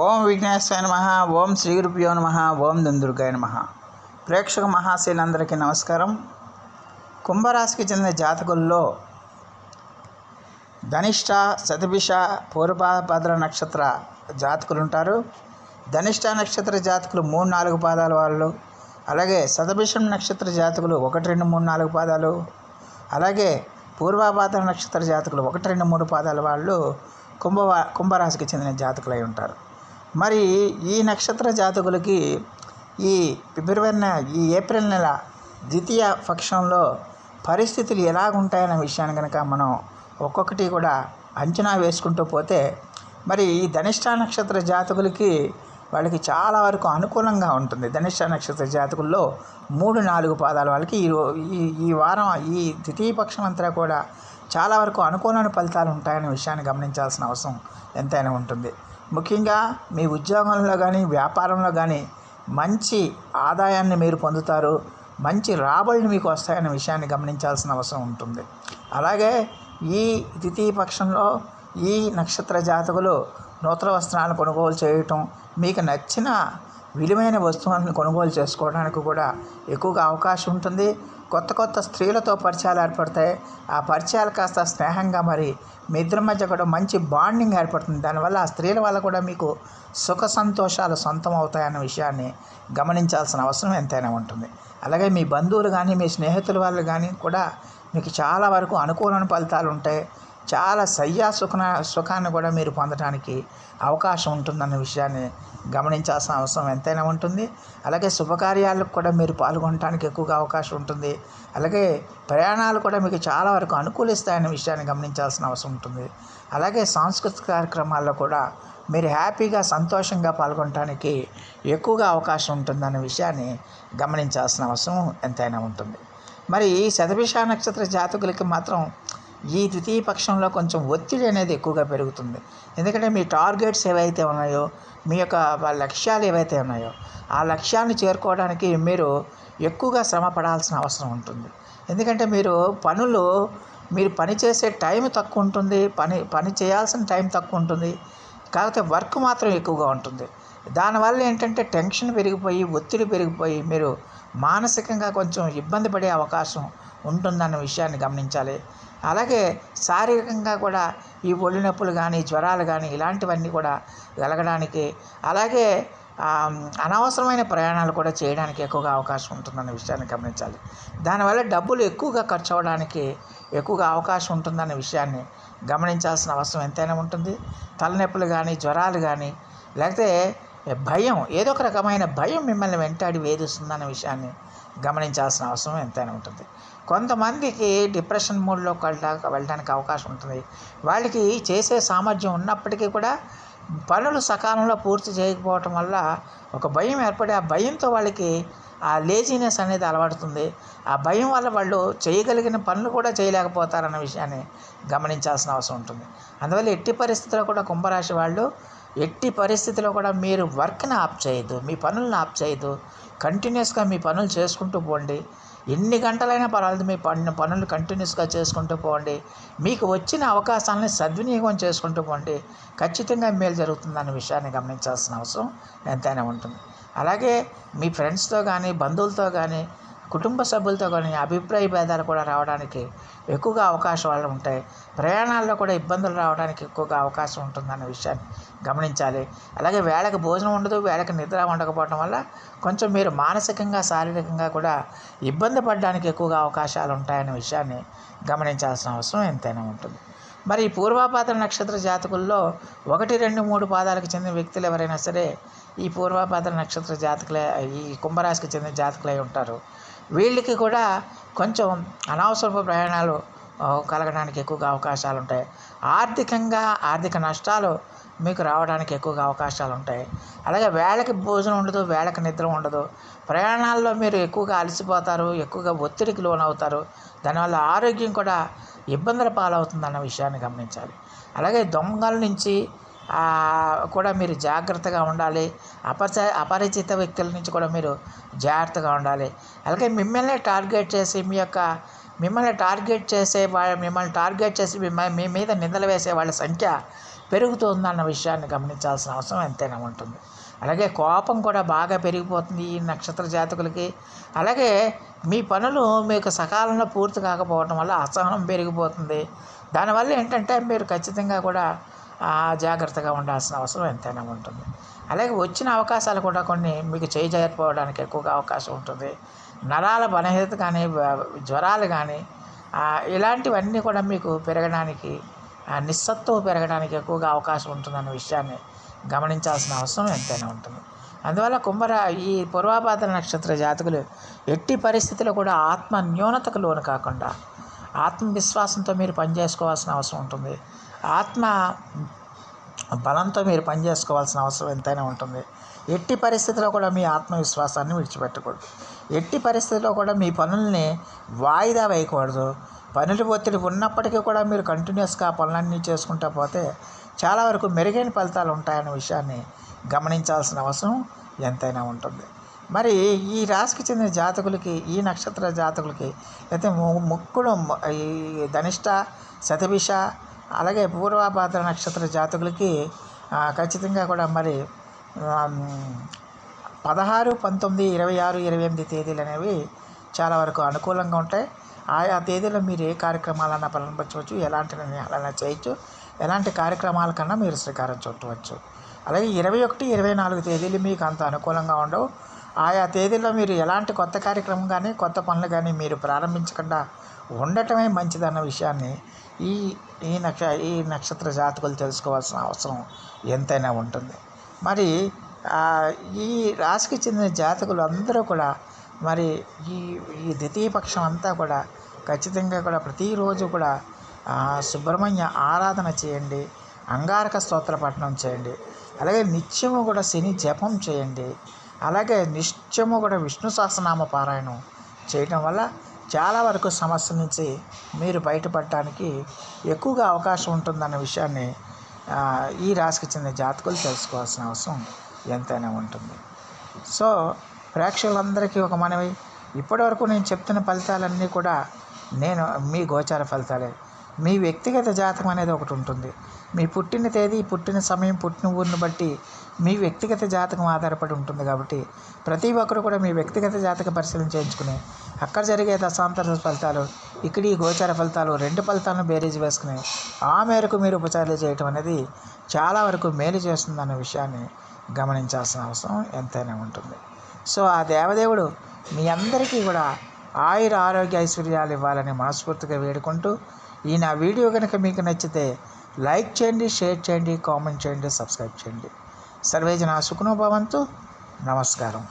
ఓం విఘ్నేశ్వరాయ నమః. ఓం శ్రీ గురుభ్యో నమః. ఓం దుందుర్గాయ నమః. ప్రేక్షక మహాశీలందరికీ నమస్కారం. కుంభరాశికి చెందిన జాతకుల్లో ధనిష్ట, శతభిష, పూర్వభద్ర నక్షత్ర జాతకులు ఉంటారు. ధనిష్ట నక్షత్ర జాతకులు 3-4 పాదాల వాళ్ళు, అలాగే శతభిషం నక్షత్ర జాతకులు 1, 2, 3, 4 పాదాలు, అలాగే పూర్వభద్ర నక్షత్ర జాతకులు 1, 2, 3 పాదాల వాళ్ళు కుంభరాశికి చెందిన జాతకులై ఉంటారు. మరి ఈ నక్షత్ర జాతకులకి ఈ ఏప్రిల్ నెల ద్వితీయ పక్షంలో పరిస్థితులు ఎలాగుంటాయనే విషయాన్ని కనుక మనం ఒక్కొక్కటి కూడా అంచనా వేసుకుంటూ పోతే, మరి ఈ ధనిష్ట నక్షత్ర జాతకులకి వాళ్ళకి చాలా వరకు అనుకూలంగా ఉంటుంది. ధనిష్ట నక్షత్ర జాతకుల్లో 3-4 పాదాల వాళ్ళకి ఈ వారం ఈ ద్వితీయ పక్షం అంతా కూడా చాలా వరకు అనుకూలమైన ఫలితాలు ఉంటాయనే విషయాన్ని గమనించాల్సిన అవసరం ఎంతైనా ఉంటుంది. ముఖ్యంగా మీ ఉద్యోగంలో కానీ వ్యాపారంలో కానీ మంచి ఆదాయాన్ని మీరు పొందుతారు, మంచి రాబడులు మీకు వస్తాయనే విషయాన్ని గమనించాల్సిన అవసరం ఉంటుంది. అలాగే ఈ ద్వితీయ పక్షంలో ఈ నక్షత్ర జాతకులు నూతన వస్త్రాలను కొనుగోలు చేయటం, మీకు నచ్చిన విలువైన వస్తువులను కొనుగోలు చేసుకోవడానికి కూడా ఎక్కువగా అవకాశం ఉంటుంది. కొత్త స్త్రీలతో పరిచయాలు ఏర్పడతాయి. ఆ పరిచయాలు కాస్త స్నేహంగా మరి మీ ఇద్దరి మధ్య కూడా మంచి బాండింగ్ ఏర్పడుతుంది. దానివల్ల ఆ స్త్రీల వల్ల కూడా మీకు సుఖ సంతోషాలు సొంతం అవుతాయన్న విషయాన్ని గమనించాల్సిన అవసరం ఎంతైనా ఉంటుంది. అలాగే మీ బంధువులు కానీ మీ స్నేహితుల వాళ్ళు కానీ కూడా మీకు చాలా వరకు అనుకూలమైన ఫలితాలు ఉంటాయి. చాలా సుఖాన్ని కూడా మీరు పొందడానికి అవకాశం ఉంటుందన్న విషయాన్ని గమనించాల్సిన అవసరం ఎంతైనా ఉంటుంది. అలాగే శుభకార్యాలకు కూడా మీరు పాల్గొనడానికి ఎక్కువగా అవకాశం ఉంటుంది. అలాగే ప్రయాణాలు కూడా మీకు చాలా వరకు అనుకూలిస్తాయన్న విషయాన్ని గమనించాల్సిన అవసరం ఉంటుంది. అలాగే సాంస్కృతిక కార్యక్రమాల్లో కూడా మీరు హ్యాపీగా సంతోషంగా పాల్గొనడానికి ఎక్కువగా అవకాశం ఉంటుందన్న విషయాన్ని గమనించాల్సిన అవసరం ఎంతైనా ఉంటుంది. మరి ఈ శతభిష నక్షత్ర జాతకులకి మాత్రం ఈ ద్వితీయ పక్షంలో కొంచెం ఒత్తిడి అనేది ఎక్కువగా పెరుగుతుంది. ఎందుకంటే మీ టార్గెట్స్ ఏవైతే ఉన్నాయో, మీ యొక్క లక్ష్యాలు ఏవైతే ఉన్నాయో ఆ లక్ష్యాన్ని చేరుకోవడానికి మీరు ఎక్కువగా శ్రమ పడాల్సిన అవసరం ఉంటుంది. ఎందుకంటే మీరు పని చేసే టైం తక్కువ ఉంటుంది, పని చేయాల్సిన టైం తక్కువ ఉంటుంది, కాకపోతే వర్క్ మాత్రం ఎక్కువగా ఉంటుంది. దానివల్ల ఏంటంటే టెన్షన్ పెరిగిపోయి, ఒత్తిడి పెరిగిపోయి మీరు మానసికంగా కొంచెం ఇబ్బంది పడే అవకాశం ఉంటుందన్న విషయాన్ని గమనించాలి. అలాగే శారీరకంగా కూడా ఈ ఒళ్ళు నొప్పులు కానీ, జ్వరాలు కానీ ఇలాంటివన్నీ కూడా కలగడానికి, అలాగే అనవసరమైన ప్రయాణాలు కూడా చేయడానికి ఎక్కువగా అవకాశం ఉంటుందన్న విషయాన్ని గమనించాలి. దానివల్ల డబ్బులు ఎక్కువగా ఖర్చు అవ్వడానికి ఎక్కువగా అవకాశం ఉంటుందన్న విషయాన్ని గమనించాల్సిన అవసరం ఎంతైనా ఉంటుంది. తలనొప్పులు కానీ, జ్వరాలు కానీ, లేకపోతే భయం, ఏదో ఒక రకమైన భయం మిమ్మల్ని వెంటాడి వేధిస్తుందన్న విషయాన్ని గమనించాల్సిన అవసరం ఎంతైనా ఉంటుంది. కొంతమందికి డిప్రెషన్ మూడ్లో వెళ్ళడానికి అవకాశం ఉంటుంది. వాళ్ళకి చేసే సామర్థ్యం ఉన్నప్పటికీ కూడా పనులు సకాలంలో పూర్తి చేయకపోవటం వల్ల ఒక భయం ఏర్పడి, ఆ భయంతో వాళ్ళకి ఆ లేజినెస్ అనేది అలవడుతుంది. ఆ భయం వల్ల వాళ్ళు చేయగలిగిన పనులు కూడా చేయలేకపోతారన్న విషయాన్ని గమనించాల్సిన అవసరం ఉంటుంది. అందువల్ల ఎట్టి పరిస్థితుల్లో కూడా కుంభరాశి వాళ్ళు ఎట్టి పరిస్థితిలో కూడా మీరు వర్క్ని ఆప్ చేయొద్దు, మీ పనులను ఆప్ చేయొద్దు. కంటిన్యూస్గా మీ పనులు చేసుకుంటూ పోండి. ఎన్ని గంటలైనా పర్వాలేదు, మీ పనులు కంటిన్యూస్గా చేసుకుంటూ పోండి. మీకు వచ్చిన అవకాశాలని సద్వినియోగం చేసుకుంటూ పోండి. ఖచ్చితంగా మేలు జరుగుతుందన్న విషయాన్ని గమనించాల్సిన అవసరం ఎంతైనా ఉంటుంది. అలాగే మీ ఫ్రెండ్స్తో కానీ, బంధువులతో కానీ, కుటుంబ సభ్యులతో కానీ అభిప్రాయ భేదాలు కూడా రావడానికి ఎక్కువగా అవకాశాలు ఉంటాయి. ప్రయాణాల్లో కూడా ఇబ్బందులు రావడానికి ఎక్కువగా అవకాశం ఉంటుందన్న విషయాన్ని గమనించాలి. అలాగే వేళకు భోజనం ఉండదు, వేళకు నిద్ర ఉండకపోవడం వల్ల కొంచెం మీరు మానసికంగా, శారీరకంగా కూడా ఇబ్బంది పడడానికి ఎక్కువగా అవకాశాలు ఉంటాయనే విషయాన్ని గమనించాల్సిన అవసరం ఎంతైనా ఉంటుంది. మరి ఈ పూర్వభద్ర నక్షత్ర జాతకుల్లో 1, 2, 3 పాదాలకు చెందిన వ్యక్తులు ఎవరైనా సరే ఈ పూర్వభద్ర నక్షత్ర జాతకులే, ఈ కుంభరాశికి చెందిన జాతకులై ఉంటారు. వీళ్ళకి కూడా కొంచెం అనవసరపు ప్రయాణాలు కలగడానికి ఎక్కువగా అవకాశాలు ఉంటాయి. ఆర్థిక నష్టాలు మీకు రావడానికి ఎక్కువగా అవకాశాలు ఉంటాయి. అలాగే వేళకి భోజనం ఉండదు, వేళకి నిద్ర ఉండదు. ప్రయాణాల్లో మీరు ఎక్కువగా అలసిపోతారు, ఎక్కువగా ఒత్తిడికి లోనవుతారు. దానివల్ల ఆరోగ్యం కూడా ఇబ్బందుల పాలవుతుందన్న విషయాన్ని గమనించాలి. అలాగే దొంగల నుంచి కూడా మీరు జాగ్రత్తగా ఉండాలి. అపరిచిత వ్యక్తుల నుంచి కూడా మీరు జాగ్రత్తగా ఉండాలి. అలాగే మిమ్మల్ని టార్గెట్ చేసి మీ మీద నిందలు వేసే వాళ్ళ సంఖ్య పెరుగుతుందన్న విషయాన్ని గమనించాల్సిన అవసరం ఎంతైనా ఉంటుంది. అలాగే కోపం కూడా బాగా పెరిగిపోతుంది ఈ నక్షత్ర జాతకులకి. అలాగే మీ పనులు మీకు సకాలంలో పూర్తి కాకపోవడం వల్ల అసహనం పెరిగిపోతుంది. దానివల్ల ఏంటంటే మీరు ఖచ్చితంగా కూడా జాగ్రత్తగా ఉండాల్సిన అవసరం ఎంతైనా ఉంటుంది. అలాగే వచ్చిన అవకాశాలు కూడా కొన్ని మీకు చేజారిపోవడానికి ఎక్కువగా అవకాశం ఉంటుంది. నరాల బలహీనత కానీ, జ్వరాలు కానీ, ఇలాంటివన్నీ కూడా మీకు పెరగడానికి, నిస్సత్తువ పెరగడానికి ఎక్కువగా అవకాశం ఉంటుందన్న విషయాన్ని గమనించాల్సిన అవసరం ఎంతైనా ఉంటుంది. అందువల్ల ఈ పూర్వాభాద్ర నక్షత్ర జాతకులు ఎట్టి పరిస్థితుల్లో కూడా ఆత్మ న్యూనతకు లోను కాకుండా ఆత్మవిశ్వాసంతో మీరు పనిచేసుకోవాల్సిన అవసరం ఉంటుంది. ఆత్మ బలంతో మీరు పనిచేసుకోవాల్సిన అవసరం ఎంతైనా ఉంటుంది. ఎట్టి పరిస్థితుల్లో కూడా మీ ఆత్మవిశ్వాసాన్ని విడిచిపెట్టకూడదు. ఎట్టి పరిస్థితుల్లో కూడా మీ పనుల్ని వాయిదా వేయకూడదు. పనులు ఒత్తిడి ఉన్నప్పటికీ కూడా మీరు కంటిన్యూస్గా ఆ పనులన్నీ చేసుకుంటూ పోతే చాలా వరకు మెరుగైన ఫలితాలు ఉంటాయన్న విషయాన్ని గమనించాల్సిన అవసరం ఎంతైనా ఉంటుంది. మరి ఈ రాశికి చెందిన జాతకులకి, ఈ నక్షత్ర జాతకులకి అయితే ముక్కుడు ఈ ధనిష్ట, శతభిష, అలాగే పూర్వభాద్ర నక్షత్ర జాతకులకి ఖచ్చితంగా కూడా మరి 16, 19, 26, 28 తేదీలు అనేవి చాలా వరకు అనుకూలంగా ఉంటాయి. ఆయా తేదీలో మీరు ఏ కార్యక్రమాలన్నా ప్రారంభించవచ్చు, ఎలాంటి నిర్ణయాలన్నా చేయొచ్చు, ఎలాంటి కార్యక్రమాల కన్నా మీరు శ్రీకారం చుట్టవచ్చు. అలాగే 21, 24 తేదీలు మీకు అంత అనుకూలంగా ఉండవు. ఆయా తేదీల్లో మీరు ఎలాంటి కొత్త కార్యక్రమం కానీ, కొత్త పనులు కానీ మీరు ప్రారంభించకుండా ఉండటమే మంచిదన్న విషయాన్ని ఈ నక్షత్ర జాతకులు తెలుసుకోవాల్సిన అవసరం ఎంతైనా ఉంటుంది. మరి ఈ రాశికి చెందిన జాతకులు అందరూ కూడా మరి ఈ ద్వితీయ పక్షం అంతా కూడా ఖచ్చితంగా కూడా ప్రతిరోజు కూడా సుబ్రహ్మణ్య ఆరాధన చేయండి, అంగారక స్తోత్ర పఠనం చేయండి, అలాగే నిత్యము కూడా శని జపం చేయండి, అలాగే నిత్యము కూడా విష్ణు సహస్రనామ పారాయణం చేయడం వల్ల చాలా వరకు సమస్య నుంచి మీరు బయటపడటానికి ఎక్కువగా అవకాశం ఉంటుందన్న విషయాన్ని ఈ రాశికి చెందిన జాతకులు తెలుసుకోవాల్సిన అవసరం ఎంతైనా ఉంటుంది. సో ప్రేక్షకులందరికీ ఒక మనవి, ఇప్పటివరకు నేను చెప్తున్న ఫలితాలన్నీ కూడా మీ గోచార ఫలితాలే. మీ వ్యక్తిగత జాతకం అనేది ఒకటి ఉంటుంది. మీ పుట్టిన తేదీ, పుట్టిన సమయం, పుట్టిన ఊరిని బట్టి మీ వ్యక్తిగత జాతకం ఆధారపడి ఉంటుంది. కాబట్టి ప్రతి ఒక్కరు కూడా మీ వ్యక్తిగత జాతక పరిశీలన చేయించుకుని అక్కడ జరిగే దశాంతర ఫలితాలు, ఇక్కడ ఈ గోచార ఫలితాలు 2 ఫలితాలను బేరీజ్ వేసుకుని ఆ మేరకు మీరు ఉపచారాలు చేయటం అనేది చాలా వరకు మేలు చేస్తుందన్న విషయాన్ని గమనించాల్సిన అవసరం ఎంతైనా ఉంటుంది. సో ఆ దేవదేవుడు మీ అందరికీ కూడా ఆయుర ఆరోగ్య ఐశ్వర్యాలు ఇవ్వాలని మనస్ఫూర్తిగా వేడుకుంటూ, ఈ నా వీడియో కనుక మీకు నచ్చితే లైక్ చేయండి, షేర్ చేయండి, కామెంట్ చేయండి, సబ్స్క్రైబ్ చేయండి. సర్వేజన సుఖినో భవంతు. నమస్కారం.